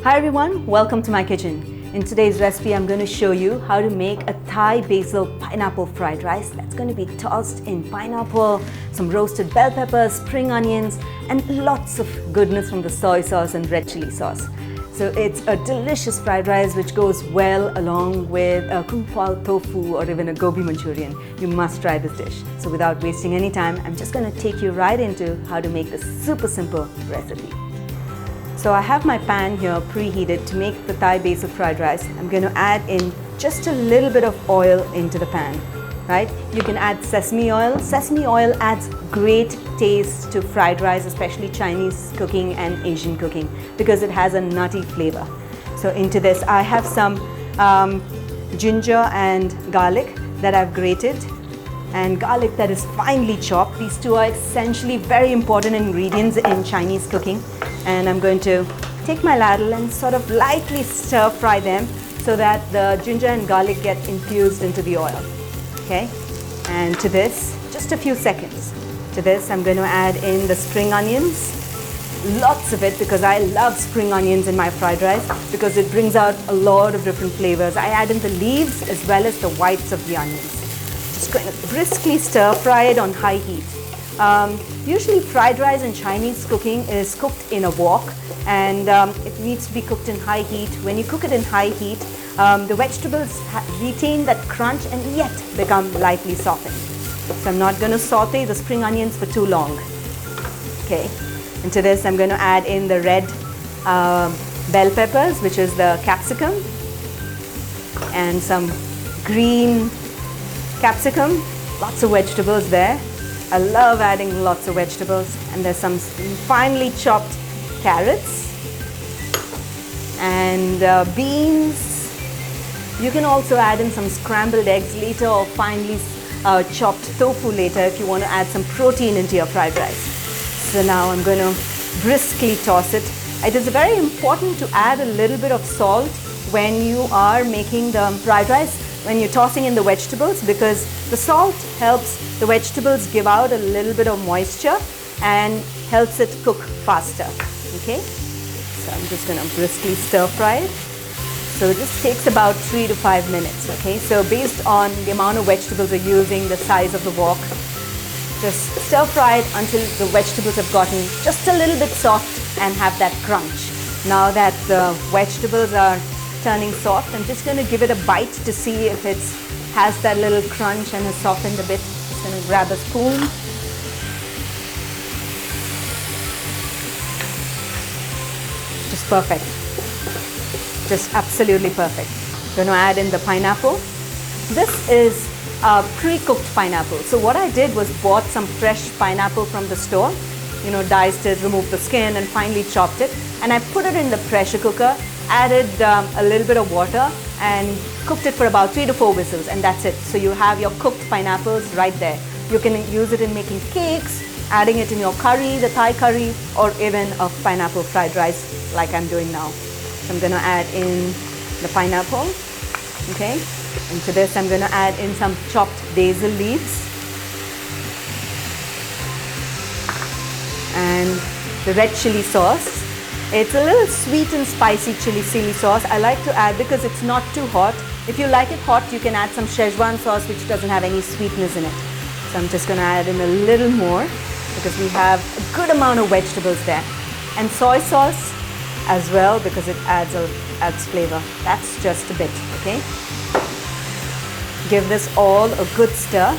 Hi everyone, welcome to my kitchen. In today's recipe, I'm going to show you how to make a Thai basil pineapple fried rice that's going to be tossed in pineapple, some roasted bell peppers, spring onions, and lots of goodness from the soy sauce and red chili sauce. So it's a delicious fried rice which goes well along with a kung pao tofu or even a gobi Manchurian. You must try this dish. So without wasting any time, I'm just going to take you right into how to make this super simple recipe. So I have my pan here preheated to make the Thai basil fried rice. I'm going to add in just a little bit of oil into the pan, right? You can add sesame oil. Sesame oil adds great taste to fried rice, especially Chinese cooking and Asian cooking, because it has a nutty flavor. So into this, I have some ginger and garlic that I've grated, and garlic that is finely chopped. These two are essentially very important ingredients in Chinese cooking. And I'm going to take my ladle and sort of lightly stir fry them so that the ginger and garlic get infused into the oil. Okay? And to this, just a few seconds. To this, I'm going to add in the spring onions. Lots of it, because I love spring onions in my fried rice because it brings out a lot of different flavors. I add in the leaves as well as the whites of the onions. Just going to briskly stir fry it on high heat. Usually fried rice in Chinese cooking is cooked in a wok, and it needs to be cooked in high heat. When you cook it in high heat, the vegetables retain that crunch and yet become lightly softened. So I'm not going to saute the spring onions for too long. Okay, into this I'm going to add in the red bell peppers, which is the capsicum, and some green capsicum. Lots of vegetables there. I love adding lots of vegetables, and there's some finely chopped carrots and beans. You can also add in some scrambled eggs later, or finely chopped tofu later if you want to add some protein into your fried rice. So now I'm going to briskly toss it. It is very important to add a little bit of salt when you are making the fried rice, when you're tossing in the vegetables, because the salt helps the vegetables give out a little bit of moisture and helps it cook faster. Okay, so I'm just going to briskly stir fry it. So this takes about 3 to 5 minutes. Okay, so based on the amount of vegetables you're using, the size of the wok, just stir fry it until the vegetables have gotten just a little bit soft and have that crunch. Now that the vegetables are turning soft, I'm just going to give it a bite to see if it has that little crunch and has softened a bit. Just going to grab a spoon. Just perfect. Just absolutely perfect. Going to add in the pineapple. This is pre-cooked pineapple. So what I did was bought some fresh pineapple from the store, diced it, removed the skin and finely chopped it, and I put it in the pressure cooker, added a little bit of water and cooked it for about 3 to 4 whistles, and that's it. So you have your cooked pineapples right there. You can use it in making cakes, adding it in your curry, the Thai curry, or even a pineapple fried rice like I'm doing now. So I'm going to add in the pineapple. Okay, and to this I'm going to add in some chopped basil leaves and the red chili sauce. It's a little sweet and spicy chili sauce. I like to add because it's not too hot. If you like it hot, you can add some Szechuan sauce, which doesn't have any sweetness in it. So I'm just going to add in a little more because we have a good amount of vegetables there. And soy sauce as well, because it adds flavor. That's just a bit, okay? Give this all a good stir.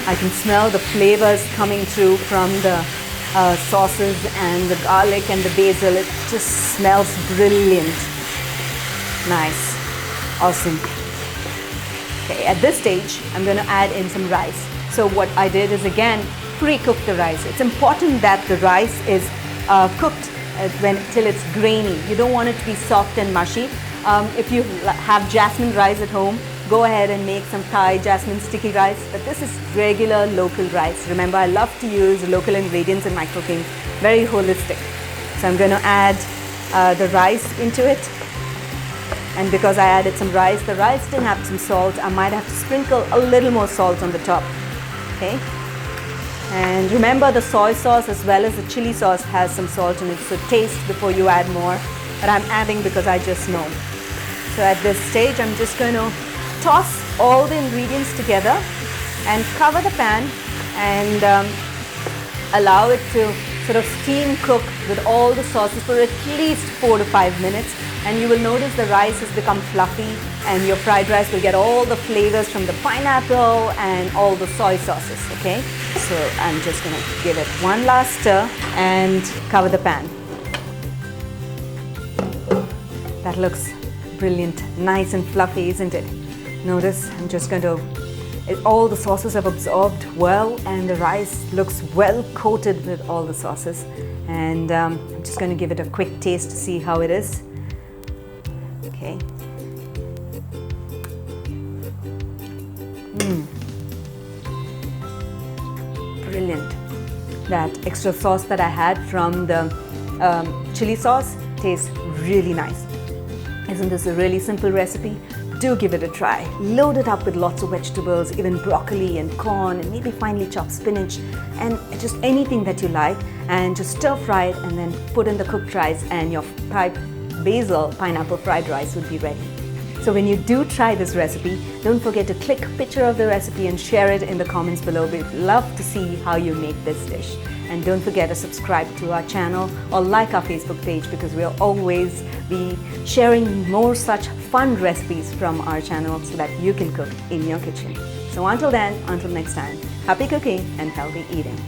I can smell the flavors coming through from the sauces and the garlic and the basil. It just smells brilliant. Nice. Awesome. Okay, at this stage, I'm going to add in some rice. So what I did is, again, pre-cook the rice. It's important that the rice is cooked till it's grainy. You don't want it to be soft and mushy. If you have Jasmine rice at home, go ahead and make some Thai Jasmine sticky rice, but this is regular local rice. Remember, I love to use local ingredients in my cooking, very holistic. So I'm going to add the rice into it, and because I added some rice, the rice didn't have some salt. I might have to sprinkle a little more salt on the top. Okay, and remember, the soy sauce as well as the chili sauce has some salt in it, so taste before you add more. but I'm adding because I just know. So at this stage, I'm just going to toss all the ingredients together and cover the pan and allow it to sort of steam cook with all the sauces for at least 4 to 5 minutes, and you will notice the rice has become fluffy and your fried rice will get all the flavors from the pineapple and all the soy sauces, okay? So I'm just going to give it one last stir and cover the pan. That looks brilliant, nice and fluffy, isn't it? Notice I'm just going to, all the sauces have absorbed well and the rice looks well coated with all the sauces, and I'm just going to give it a quick taste to see how it is. Okay. Brilliant. That extra sauce that I had from the chili sauce tastes really nice. Isn't this a really simple recipe? Do give it a try. Load it up with lots of vegetables, even broccoli and corn, and maybe finely chopped spinach, and just anything that you like, and just stir fry it and then put in the cooked rice, and your Thai Basil pineapple fried rice would be ready. So when you do try this recipe, don't forget to click a picture of the recipe and share it in the comments below. We'd love to see how you make this dish. And don't forget to subscribe to our channel or like our Facebook page, because we'll always be sharing more such fun recipes from our channel so that you can cook in your kitchen. So until then, until next time, happy cooking and healthy eating.